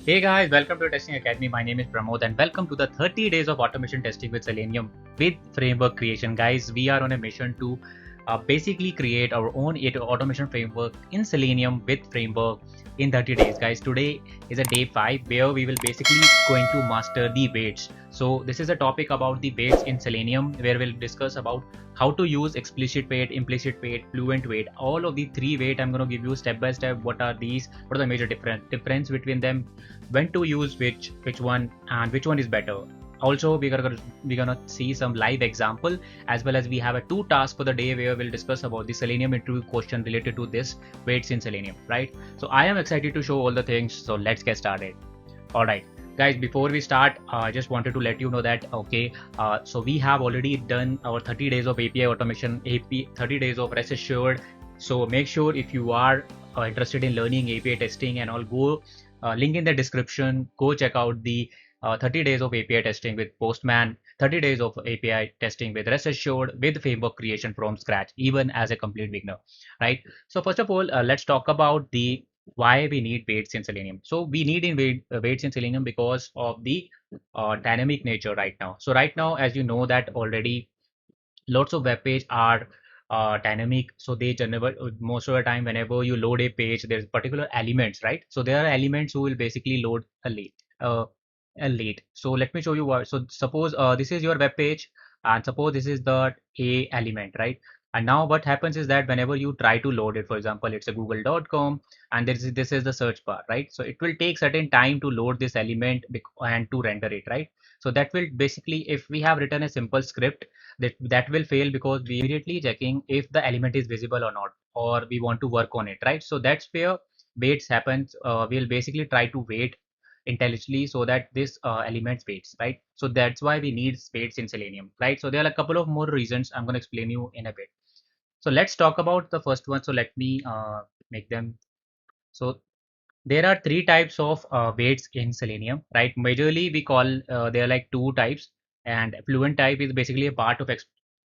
Hey guys, welcome to Testing Academy. My name is Pramod and welcome to the 30 days of automation testing with Selenium with framework creation. Guys, we are on a mission to basically create our own automation framework in Selenium with framework in 30 days. Guys, today is a day 5 where we will basically going to master the weights. So this is a topic about the weights in Selenium where we'll discuss about how to use explicit weight, implicit weight, fluent weight, all of the 3 weight. I'm going to give you step by step what are these, what are the major difference between them, when to use which one, and which one is better. Also, we're gonna see some live example, as well as we have a 2 tasks for the day where we'll discuss about the Selenium interview question related to this weights in Selenium, right? So I am excited to show all the things, so let's get started. All right, guys, before we start, I just wanted to let you know that so we have already done our 30 days of API automation, 30 days of rest assured. So make sure if you are interested in learning API testing and all, go link in the description, go check out the 30 days of API testing with Postman, 30 days of API testing with rest assured, with framework creation from scratch, even as a complete beginner, right? So first of all, let's talk about the why we need weights in Selenium. So we need weights in Selenium because of the dynamic nature right now. So right now, as you know that already, lots of web page are dynamic. So they generate most of the time whenever you load a page, there's particular elements, right? So there are elements who will basically load uh, a late. So let me show you what. So suppose this is your web page, and suppose this is the a element, right? And now what happens is that whenever you try to load it, for example, it's a google.com, and this is the search bar, right? So it will take certain time to load this element and to render it, right? So that will basically, if we have written a simple script, that will fail because we immediately checking if the element is visible or not, or we want to work on it, right? So that's where waits happens. We'll basically try to wait intelligently so that this elements waits, right? So that's why we need waits in Selenium, right? So there are a couple of more reasons I'm going to explain you in a bit. So let's talk about the first one. So let me make them. So there are 3 types of weights in Selenium, right? Majorly we call there are like 2 types, and Fluent type is basically a part of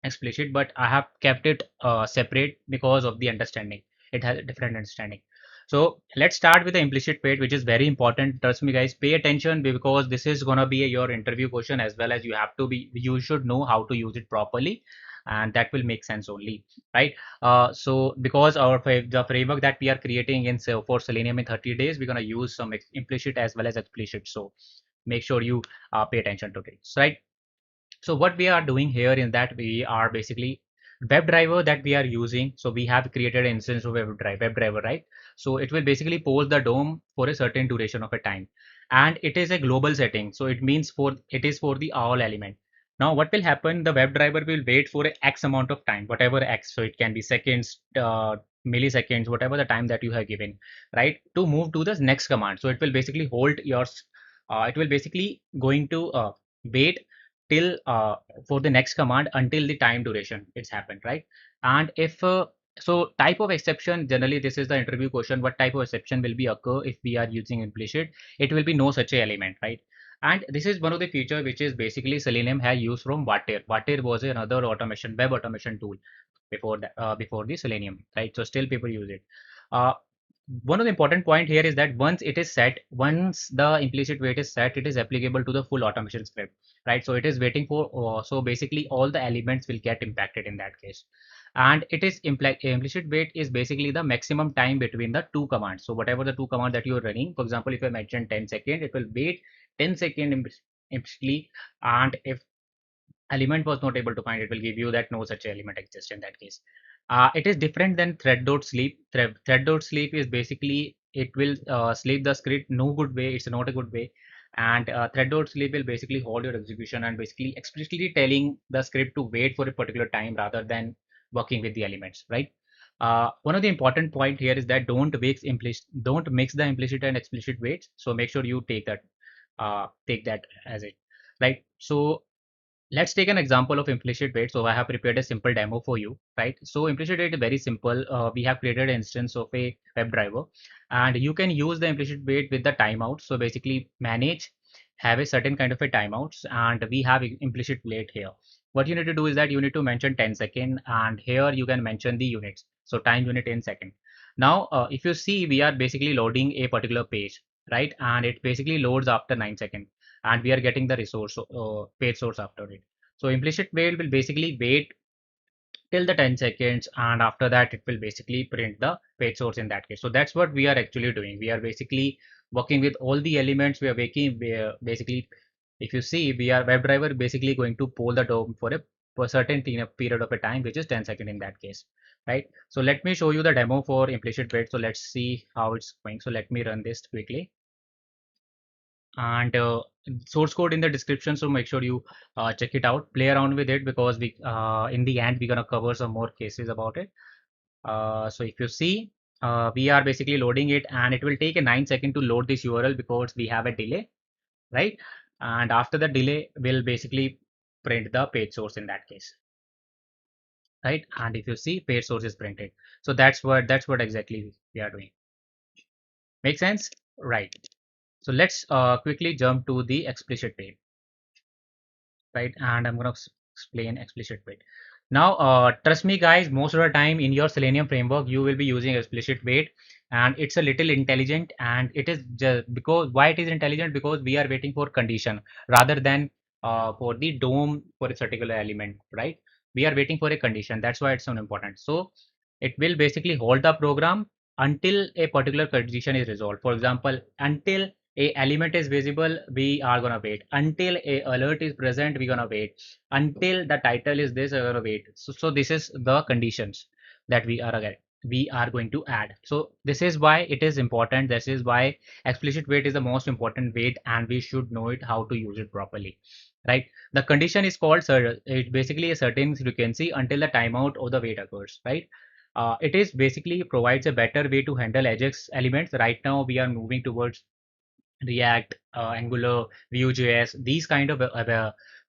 explicit, but I have kept it separate because of the understanding. It has a different understanding. So let's start with the implicit weight, which is very important. Trust me, guys, pay attention because this is gonna be your interview question, as well as you should know how to use it properly, and that will make sense only, right? So because the framework that we are creating for Selenium in 30 days, we're gonna use some implicit as well as explicit. So make sure you pay attention to this, right? So what we are doing here is that we are basically WebDriver that we are using. So we have created an instance of WebDriver, right? So it will basically pose the DOM for a certain duration of a time, and it is a global setting. So it means it is for the all element. Now what will happen? The WebDriver will wait for a X amount of time, whatever X. So it can be seconds, milliseconds, whatever the time that you have given, right? To move to the next command. So it will basically hold it will basically going to wait till for the next command until the time duration it's happened, right? And if so type of exception, generally this is the interview question, what type of exception will be occur if we are using implicit? It will be no such a element, right? And this is one of the feature which is basically Selenium has used from Vatir was another web automation tool before that, before the Selenium, right? So still people use it. uh, One of the important point here is that once the implicit weight is set, it is applicable to the full automation script, right? So it is waiting for, so basically all the elements will get impacted in that case. And it is implicit wait is basically the maximum time between the 2 commands. So whatever the 2 commands that you are running, for example, if I mention 10 seconds, it will wait 10 seconds implicitly. And if element was not able to find, it will give you that no such element exists in that case. It is different than thread.sleep. Thread.sleep is basically it will sleep the script no good way. It's not a good way. And thread.sleep will basically hold your execution and basically explicitly telling the script to wait for a particular time rather than working with the elements, right? One of the important point here is that don't mix the implicit and explicit weights. So make sure you take that as it, right? So let's take an example of implicit wait. So I have prepared a simple demo for you, right? So implicit wait is very simple. We have created an instance of a WebDriver, and you can use the implicit wait with the timeout. So basically manage, have a certain kind of a timeouts, and we have implicit wait here. What you need to do is that you need to mention 10 second, and here you can mention the units. So time unit in second. Now, if you see, we are basically loading a particular page. right? And it basically loads after 9 seconds, and we are getting the resource page source after it. So implicit wait will basically wait till the 10 seconds, and after that it will basically print the page source in that case. So that's what we are actually doing. We are basically working with all the elements. We are making basically, if you see, we are WebDriver basically going to poll the DOM for a certain cleanup period of a time, which is 10 seconds in that case, right? So let me show you the demo for implicit wait. So let's see how it's going. So let me run this quickly, and source code in the description, so make sure you check it out, play around with it, because we in the end we're gonna cover some more cases about it. So if you see, we are basically loading it, and it will take a 9 second to load this URL because we have a delay, right? And after the delay, we'll basically print the page source in that case, right? And if you see, page source is printed. So that's what exactly we are doing. Make sense? Right. So let's quickly jump to the explicit page, right? And I'm going to explain explicit wait. Now, trust me, guys, most of the time in your Selenium framework, you will be using explicit wait, and it's a little intelligent. And it is just because why it is intelligent, because we are waiting for condition rather than for the DOM for a particular element, right? We are waiting for a condition. That's why it's so important. So it will basically hold the program until a particular condition is resolved. For example, until a element is visible, we are gonna wait. Until a alert is present, we're gonna wait. Until the title is this, we're gonna wait. So this is the conditions that we are going to add. So this is why it is important. This is why explicit wait is the most important wait, and we should know it how to use it properly, right? The condition is called it basically a certain frequency until the timeout or the wait occurs, right? It is basically provides a better way to handle Ajax elements. Right now we are moving towards React, Angular, Vue.js, these kind of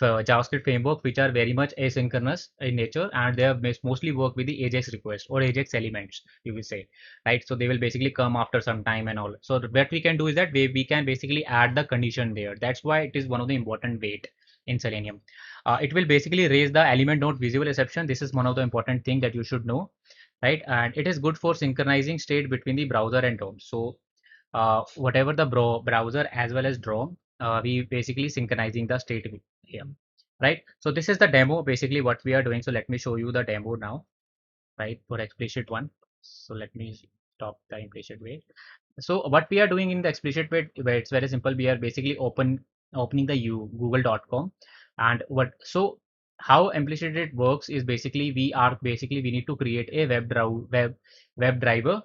JavaScript framework which are very much asynchronous in nature, and they have mostly work with the Ajax request or Ajax elements, you will say, right? So they will basically come after some time and all. So what we can do is that we can basically add the condition there. That's why it is one of the important wait in Selenium. It will basically raise the element not visible exception. This is one of the important thing that you should know, right? And it is good for synchronizing state between the browser and DOM. So whatever the browser as well as DOM, we basically synchronizing the state here, right? So this is the demo, basically what we are doing. So let me show you the demo now, right, for explicit one. So let me stop the implicit wait. So what we are doing in the explicit wait, where it's very simple. We are basically opening the google.com, and what so how implicit it works is basically we need to create a web driver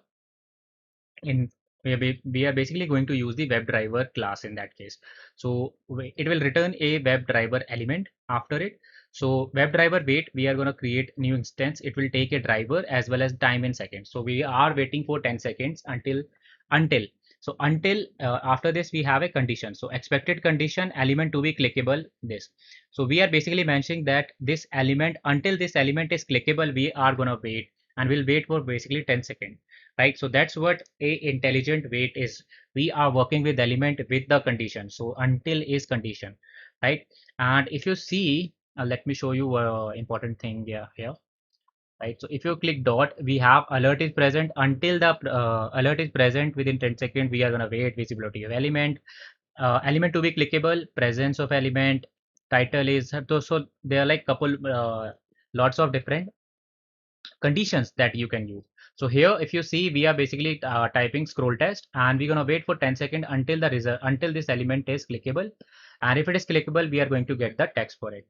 in we are basically going to use the WebDriver class in that case. So it will return a WebDriver element after it. So WebDriver wait, we are going to create new instance. It will take a driver as well as time in seconds. So we are waiting for 10 seconds until until after this we have a condition. So expected condition element to be clickable this. So we are basically mentioning that this element, until this element is clickable, we are going to wait, and we'll wait for basically 10 seconds, right? So that's what a intelligent wait is. We are working with element with the condition. So until is condition, right? And if you see, let me show you important thing here, right? So if you click dot, we have alert is present until the alert is present within 10 seconds. We are going to wait visibility of element, element to be clickable, presence of element, title is so there are like couple lots of different conditions that you can use. So here, if you see, we are basically typing scroll test, and we're gonna wait for 10 seconds until the result, until this element is clickable. And if it is clickable, we are going to get the text for it,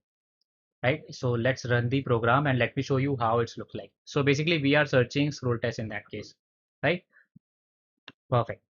right? So let's run the program and let me show you how it's look like. So basically we are searching scroll test in that case, right? Perfect.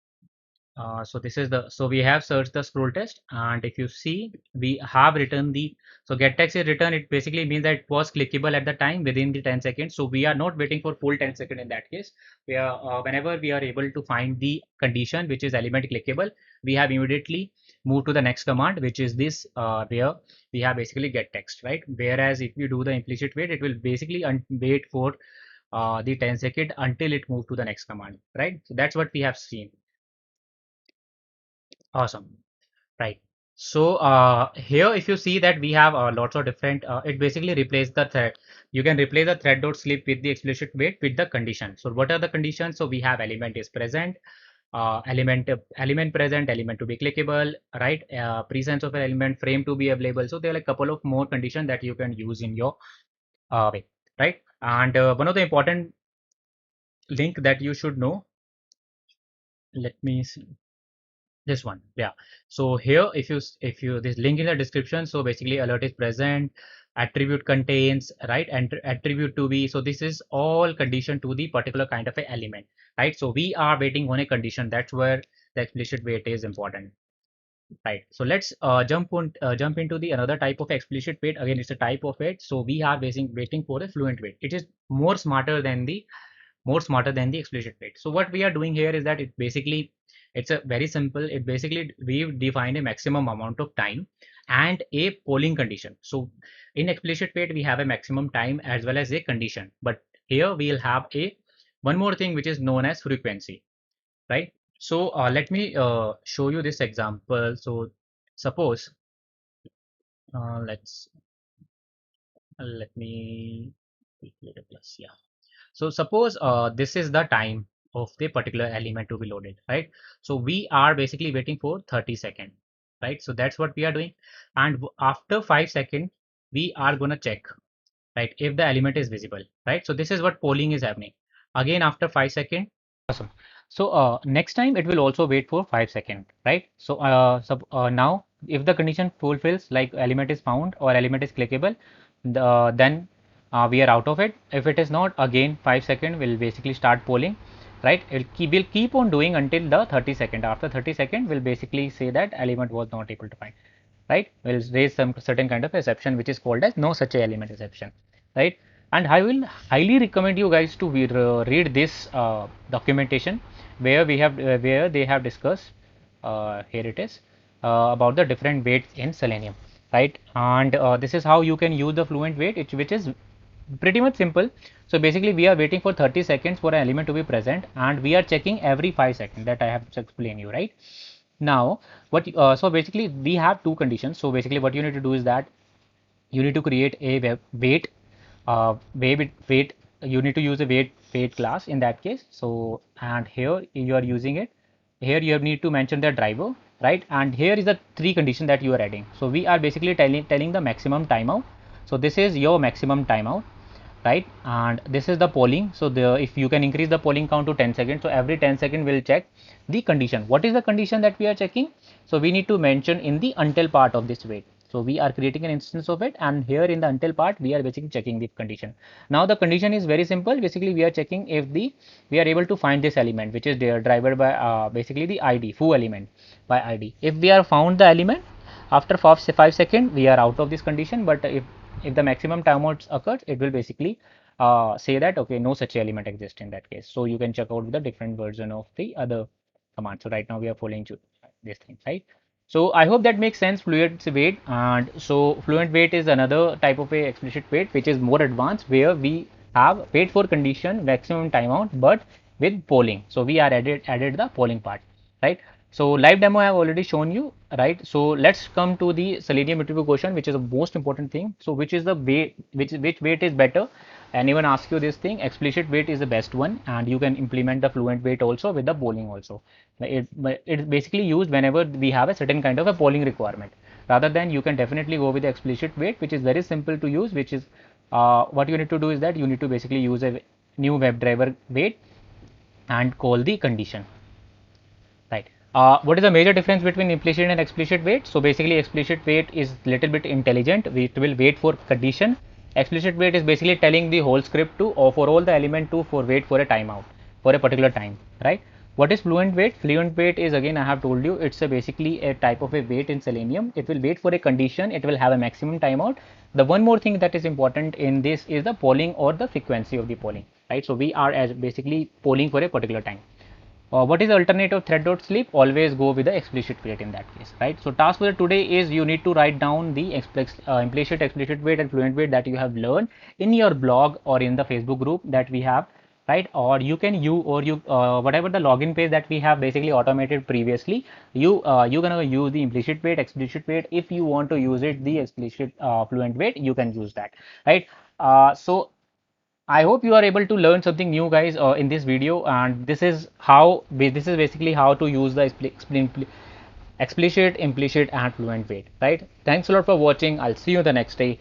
So this is the, so we have searched the scroll test, and if you see, we have written the, so get text is written. It basically means that it was clickable at the time within the 10 seconds. So we are not waiting for full 10 seconds in that case. We are whenever we are able to find the condition which is element clickable, we have immediately moved to the next command, which is this where we have basically get text, right? Whereas if you do the implicit wait, it will basically wait for the 10 second until it move to the next command, right? So that's what we have seen. Awesome. Right. So here, if you see that we have lots of different, it basically replace the thread. You can replace the thread.slip with the explicit wait with the condition. So what are the conditions? So we have element is present, element present, element to be clickable, right? Presence of an element, frame to be available. So there are like a couple of more conditions that you can use in your way, right? And one of the important link that you should know, let me see this one. Yeah, so here if you this link in the description, so basically alert is present, attribute contains, right, and attribute to be, so this is all condition to the particular kind of a element, right? So we are waiting on a condition. That's where the explicit wait is important. Right. So let's jump into the another type of explicit wait. Again, it's a type of wait. So we are waiting for a fluent wait. It is more smarter than the explicit wait. So what we are doing here is that it's a very simple. It basically we define a maximum amount of time and a polling condition. So in explicit wait we have a maximum time as well as a condition. But here we'll have a one more thing which is known as frequency, right? So let me show you this example. So suppose let's let me quickly plus, yeah. So suppose this is the time of the particular element to be loaded, right? So we are basically waiting for 30 seconds, right? So that's what we are doing. And after 5 seconds, we are gonna check, right, if the element is visible, right? So this is what polling is happening. Again, after 5 seconds. Awesome. So next time it will also wait for 5 seconds, right? So, now if the condition fulfills, like element is found or element is clickable, then we are out of it. If it is not, again 5 seconds will basically start polling, right? We'll keep on doing until the 30 second. After 30 second, we'll basically say that element was not able to find, right? We'll raise some certain kind of exception which is called as no such a element exception, right? And I will highly recommend you guys to read this documentation where where they have discussed, here it is, about the different weights in Selenium, right? And this is how you can use the fluent weight, which is pretty much simple. So basically we are waiting for 30 seconds for an element to be present, and we are checking every 5 seconds, that I have to explain you, right? Now so basically we have two conditions. So basically what you need to do is that you need to create a wait. You need to use a wait class in that case. So, and here you are using it. Here you need to mention the driver, right? And here is the three condition that you are adding. So we are basically telling the maximum timeout. So this is your maximum timeout, right? And this is the polling. So if you can increase the polling count to 10 seconds, so every 10 seconds we'll check the condition. What is the condition that we are checking? So we need to mention in the until part of this wait. So we are creating an instance of it, and here in the until part we are basically checking the condition. Now the condition is very simple. Basically we are checking if we are able to find this element which is there driver by basically the id foo element by id. If we are found the element after 5 seconds, we are out of this condition. But if the maximum timeouts occurs, it will basically say that okay, no such element exists in that case. So you can check out the different version of the other command. So right now we are following this thing, right? So I hope that makes sense. Fluent wait, and so fluent wait is another type of a explicit wait which is more advanced, where we have wait for condition maximum timeout but with polling. So we are added the polling part, right? So live demo I have already shown you, right? So let's come to the Selenium interview question, which is the most important thing. So which is the way, which weight is better? Anyone ask you this thing? Explicit weight is the best one, and you can implement the fluent weight also with the polling also. It's basically used whenever we have a certain kind of a polling requirement. Rather than, you can definitely go with the explicit weight, which is very simple to use. Which is what you need to do is that you need to basically use a new WebDriver weight and call the condition. Right. What is the major difference between implicit and explicit wait? So basically explicit wait is little bit intelligent. It will wait for condition. Explicit wait is basically telling the whole script to, or for all the element to, for wait for a timeout for a particular time, right? What is fluent wait? Fluent wait is, again I have told you, it's basically a type of a wait in Selenium. It will wait for a condition. It will have a maximum timeout. The one more thing that is important in this is the polling or the frequency of the polling, right? So we are as basically polling for a particular time. What is the alternative thread.sleep? Always go with the explicit wait in that case, right? So task for today is you need to write down the implicit, explicit wait and fluent wait that you have learned in your blog or in the Facebook group that we have, right? Or you can whatever the login page that we have basically automated previously, you're gonna use the implicit wait, explicit wait. If you want to use it the explicit fluent wait, you can use that, right? So I hope you are able to learn something new, guys, in this video. And this is basically how to use the explicit, implicit, and fluent wait. Right? Thanks a lot for watching. I'll see you the next day.